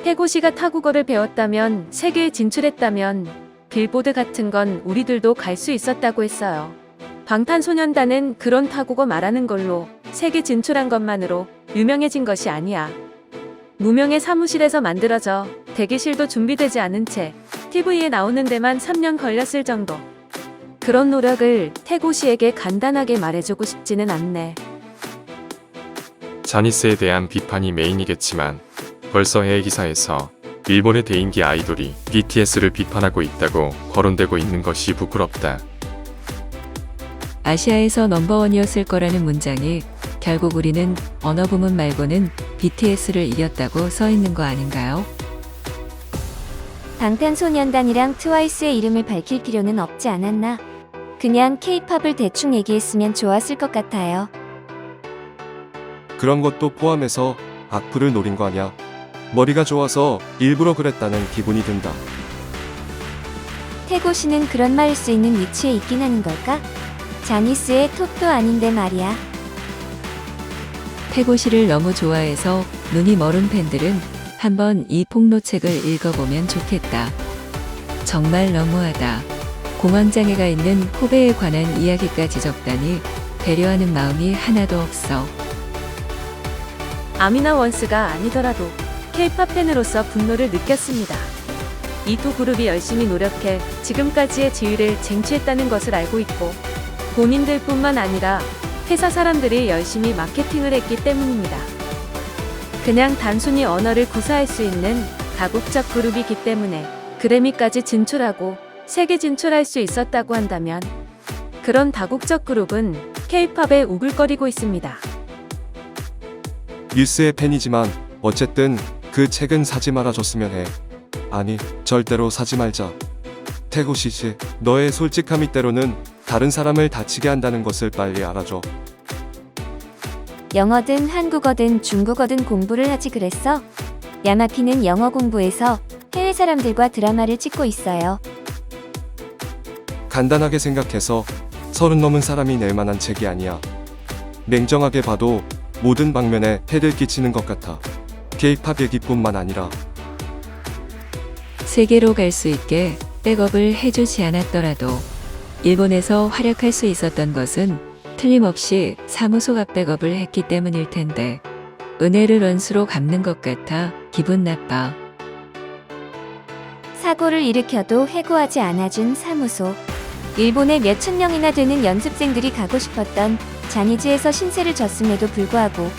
태고시가 타국어를 배웠다면, 세계에 진출했다면 빌보드 같은 건 우리들도 갈 수 있었다고 했어요. 방탄소년단은 그런 타국어 말하는 걸로 세계 진출한 것만으로 유명해진 것이 아니야. 무명의 사무실에서 만들어져 대기실도 준비되지 않은 채 TV에 나오는 데만 3년 걸렸을 정도. 그런 노력을 태고시에게 간단하게 말해주고 싶지는 않네. 자니스에 대한 비판이 메인이겠지만 벌써 해외 기사에서 일본의 대인기 아이돌이 BTS를 비판하고 있다고 거론되고 있는 것이 부끄럽다. 아시아에서 넘버원이었을 거라는 문장이 결국 우리는 언어 부문 말고는 BTS를 이겼다고 써 있는 거 아닌가요? 방탄소년단이랑 트와이스의 이름을 밝힐 필요는 없지 않았나? 그냥 K-팝을 대충 얘기했으면 좋았을 것 같아요. 그런 것도 포함해서 악플을 노린 거 아냐. 머리가 좋아서 일부러 그랬다는 기분이 든다. 태고시는 그런 말을 수 있는 위치에 있긴 하는 걸까? 자니스의 톱도 아닌데 말이야. 태고시를 너무 좋아해서 눈이 멀은 팬들은 한번 이 폭로책을 읽어보면 좋겠다. 정말 너무하다. 공황장애가 있는 코베에 관한 이야기까지 적다니 배려하는 마음이 하나도 없어. 아미나 원스가 아니더라도 K-팝 팬으로서 분노를 느꼈습니다. 이 두 그룹이 열심히 노력해 지금까지의 지위를 쟁취했다는 것을 알고 있고 본인들뿐만 아니라 회사 사람들이 열심히 마케팅을 했기 때문입니다. 그냥 단순히 언어를 구사할 수 있는 다국적 그룹이기 때문에 그래미까지 진출하고 세계 진출할 수 있었다고 한다면 그런 다국적 그룹은 K-팝에 우글거리고 있습니다. 뉴스의 팬이지만 어쨌든 그 책은 사지 말아줬으면 해. 아니, 절대로 사지 말자. 태고시지, 너의 솔직함이 때로는 다른 사람을 다치게 한다는 것을 빨리 알아줘. 영어든 한국어든 중국어든 공부를 하지 그랬어? 야마피는 영어 공부해서 해외 사람들과 드라마를 찍고 있어요. 간단하게 생각해서 30 넘은 사람이 낼 만한 책이 아니야. 냉정하게 봐도 모든 방면에 해를 끼치는 것 같아. K-팝 얘기뿐만 아니라 세계로 갈 수 있게 백업을 해주지 않았더라도 일본에서 활약할 수 있었던 것은 틀림없이 사무소 앞 백업을 했기 때문일 텐데 은혜를 원수로 갚는 것 같아 기분 나빠. 사고를 일으켜도 해고하지 않아준 사무소. 일본에 몇천 명이나 되는 연습생들이 가고 싶었던 자니즈에서 신세를 졌음에도 불구하고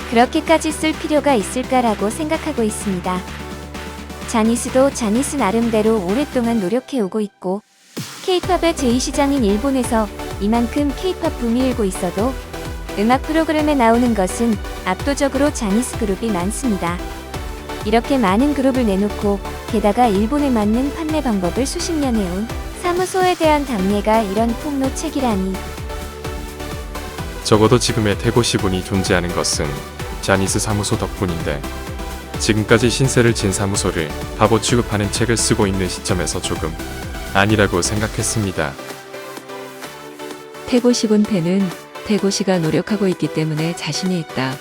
그렇게까지 쓸 필요가 있을까라고 생각하고 있습니다. 자니스도 자니스 나름대로 오랫동안 노력해오고 있고 K-팝의 제2시장인 일본에서 이만큼 K-팝 붐이 일고 있어도 음악 프로그램에 나오는 것은 압도적으로 자니스 그룹이 많습니다. 이렇게 많은 그룹을 내놓고 게다가 일본에 맞는 판매 방법을 수십 년 해온 사무소에 대한 답례가 이런 폭로책이라니. 적어도 지금의 태고시분이 존재하는 것은 자니스 사무소 덕분인데 지금까지 신세를 진 사무소를 바보 취급하는 책을 쓰고 있는 시점에서 조금 아니라고 생각했습니다. 태고시군 팬은 태고시가 노력하고 있기 때문에 자신이 있다.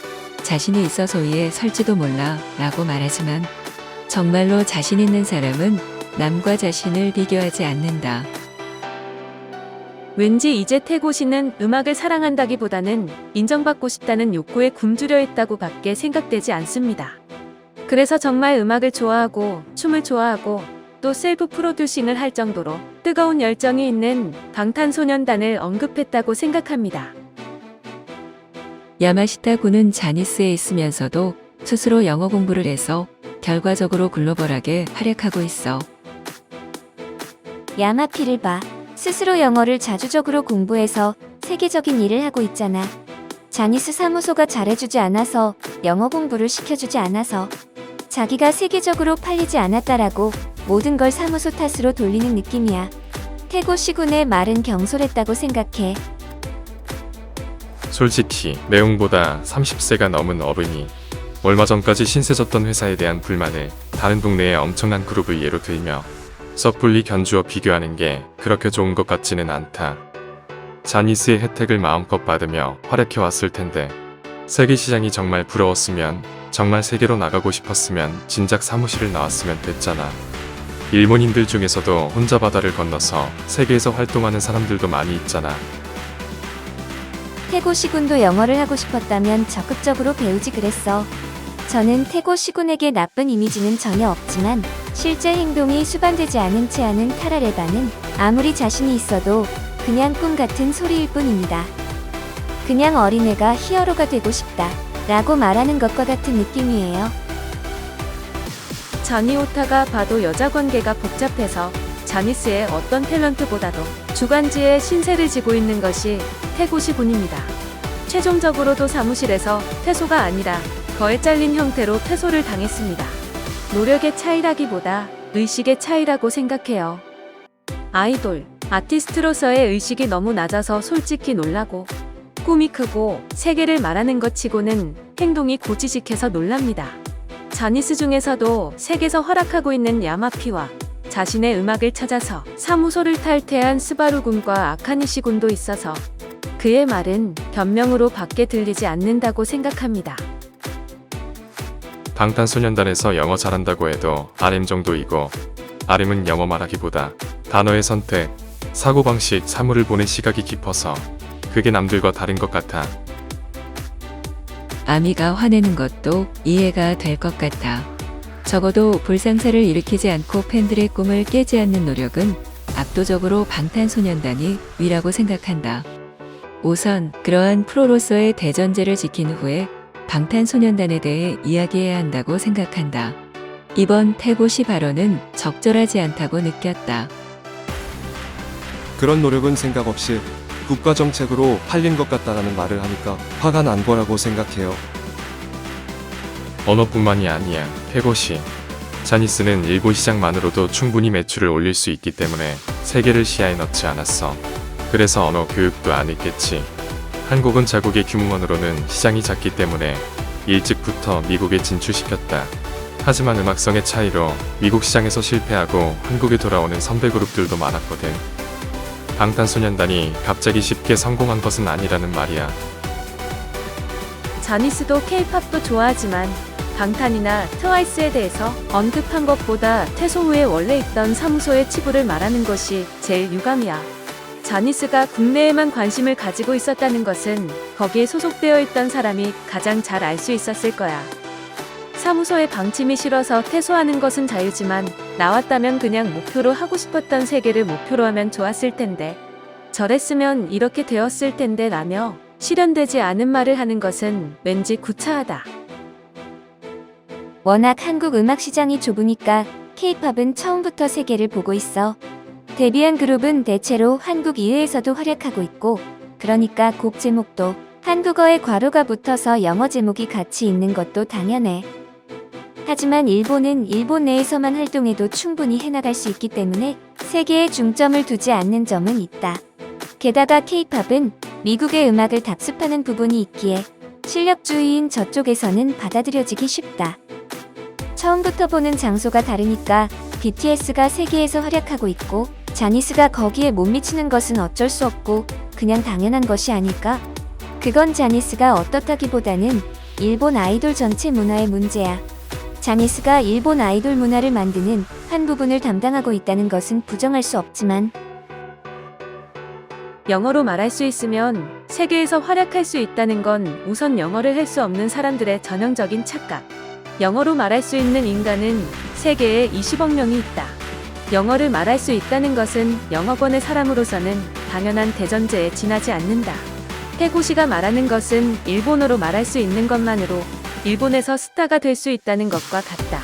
자신이 있어서위에 설지도 몰라 라고 말하지만 정말로 자신 있는 사람은 남과 자신을 비교하지 않는다. 왠지 이제 태고시는 음악을 사랑한다기보다는 인정받고 싶다는 욕구에 굶주려 있다고 밖에 생각되지 않습니다. 그래서 정말 음악을 좋아하고 춤을 좋아하고 또 셀프 프로듀싱을 할 정도로 뜨거운 열정이 있는 방탄소년단을 언급했다고 생각합니다. 야마시타 군은 자니스에 있으면서도 스스로 영어 공부를 해서 결과적으로 글로벌하게 활약하고 있어. 야마피를 봐. 스스로 영어를 자주적으로 공부해서 세계적인 일을 하고 있잖아. 자니스 사무소가 잘해주지 않아서 영어 공부를 시켜주지 않아서 자기가 세계적으로 팔리지 않았다라고 모든 걸 사무소 탓으로 돌리는 느낌이야. 태고시군의 말은 경솔했다고 생각해. 솔직히 내용보다 30세가 넘은 어른이 얼마 전까지 신세졌던 회사에 대한 불만을 다른 동네의 엄청난 그룹을 예로 들며 섣불리 견주어 비교하는 게 그렇게 좋은 것 같지는 않다. 자니스의 혜택을 마음껏 받으며 활약해왔을 텐데 세계 시장이 정말 부러웠으면, 정말 세계로 나가고 싶었으면 진작 사무실을 나왔으면 됐잖아. 일본인들 중에서도 혼자 바다를 건너서 세계에서 활동하는 사람들도 많이 있잖아. 태고 시군도 영어를 하고 싶었다면 적극적으로 배우지 그랬어. 저는 태고 시군에게 나쁜 이미지는 전혀 없지만 실제 행동이 수반되지 않은 채 하는 타라레바는 아무리 자신이 있어도 그냥 꿈 같은 소리일 뿐입니다. 그냥 어린애가 히어로가 되고 싶다 라고 말하는 것과 같은 느낌이에요. 자니 오타가 봐도 여자 관계가 복잡해서 자니스의 어떤 탤런트보다도 주간지에 신세를 지고 있는 것이 태고시 군입니다. 최종적으로도 사무실에서 퇴소가 아니라 거에 잘린 형태로 퇴소를 당했습니다. 노력의 차이라기보다 의식의 차이라고 생각해요. 아이돌, 아티스트로서의 의식이 너무 낮아서 솔직히 놀라고, 꿈이 크고 세계를 말하는 것 치고는 행동이 고지식해서 놀랍니다. 자니스 중에서도 색에서 활약하고 있는 야마피와 자신의 음악을 찾아서 사무소를 탈퇴한 스바루 군과 아카니시 군도 있어서 그의 말은 변명으로 밖에 들리지 않는다고 생각합니다. 방탄소년단에서 영어 잘한다고 해도 RM 정도이고, RM은 영어 말하기보다 단어의 선택, 사고방식, 사물을 보는 시각이 깊어서 그게 남들과 다른 것 같아. 아미가 화내는 것도 이해가 될 것 같아. 적어도 불상사를 일으키지 않고 팬들의 꿈을 깨지 않는 노력은 압도적으로 방탄소년단이 위라고 생각한다. 우선 그러한 프로로서의 대전제를 지킨 후에 방탄소년단에 대해 이야기해야 한다고 생각한다. 이번 태고시 발언은 적절하지 않다고 느꼈다. 그런 노력은 생각 없이 국가정책으로 팔린 것 같다라는 말을 하니까 화가 난 거라고 생각해요. 언어뿐만이 아니야. 태고시, 자니스는 일본 시장만으로도 충분히 매출을 올릴 수 있기 때문에 세계를 시야에 넣지 않았어. 그래서 언어 교육도 안 했겠지. 한국은 자국의 규모만으로는 시장이 작기 때문에 일찍부터 미국에 진출시켰다. 하지만 음악성의 차이로 미국 시장에서 실패하고 한국에 돌아오는 선배 그룹들도 많았거든. 방탄소년단이 갑자기 쉽게 성공한 것은 아니라는 말이야. 자니스도 K-팝도 좋아하지만 방탄이나 트와이스에 대해서 언급한 것보다 퇴소 후에 원래 있던 사무소의 치부를 말하는 것이 제일 유감이야. 자니스가 국내에만 관심을 가지고 있었다는 것은 거기에 소속되어 있던 사람이 가장 잘 알 수 있었을 거야. 사무소의 방침이 싫어서 퇴소하는 것은 자유지만 나왔다면 그냥 목표로 하고 싶었던 세계를 목표로 하면 좋았을 텐데, 저랬으면 이렇게 되었을 텐데 라며 실현되지 않은 말을 하는 것은 왠지 구차하다. 워낙 한국 음악 시장이 좁으니까 K-팝은 처음부터 세계를 보고 있어. 데뷔한 그룹은 대체로 한국 이외에서도 활약하고 있고, 그러니까 곡 제목도 한국어에 괄호가 붙어서 영어 제목이 같이 있는 것도 당연해. 하지만 일본은 일본 내에서만 활동해도 충분히 해나갈 수 있기 때문에 세계에 중점을 두지 않는 점은 있다. 게다가 K-팝은 미국의 음악을 답습하는 부분이 있기에 실력주의인 저쪽에서는 받아들여지기 쉽다. 처음부터 보는 장소가 다르니까 BTS가 세계에서 활약하고 있고 자니스가 거기에 못 미치는 것은 어쩔 수 없고 그냥 당연한 것이 아닐까? 그건 자니스가 어떻다기보다는 일본 아이돌 전체 문화의 문제야. 자니스가 일본 아이돌 문화를 만드는 한 부분을 담당하고 있다는 것은 부정할 수 없지만, 영어로 말할 수 있으면 세계에서 활약할 수 있다는 건 우선 영어를 할 수 없는 사람들의 전형적인 착각. 영어로 말할 수 있는 인간은 세계에 20억 명이 있다. 영어를 말할 수 있다는 것은 영어권의 사람으로서는 당연한 대전제에 지나지 않는다. 태고시가 말하는 것은 일본어로 말할 수 있는 것만으로 일본에서 스타가 될 수 있다는 것과 같다.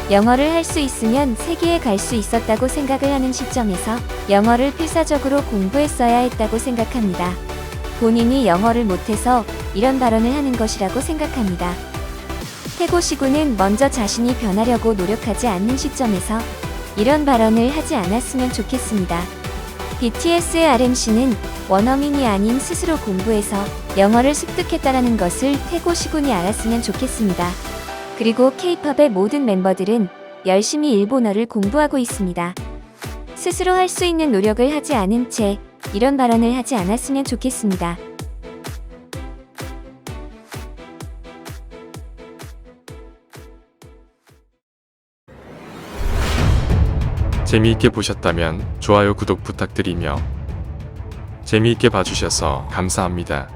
영어를 할 수 있으면 세계에 갈 수 있었다고 생각을 하는 시점에서 영어를 필사적으로 공부했어야 했다고 생각합니다. 본인이 영어를 못해서 이런 발언을 하는 것이라고 생각합니다. 태고시군은 먼저 자신이 변하려고 노력하지 않는 시점에서 이런 발언을 하지 않았으면 좋겠습니다. BTS의 RM씨는 원어민이 아닌 스스로 공부해서 영어를 습득했다라는 것을 태고시군이 알았으면 좋겠습니다. 그리고 K-팝의 모든 멤버들은 열심히 일본어를 공부하고 있습니다. 스스로 할 수 있는 노력을 하지 않은 채 이런 발언을 하지 않았으면 좋겠습니다. 재미있게 보셨다면 좋아요 구독 부탁드리며 재미있게 봐주셔서 감사합니다.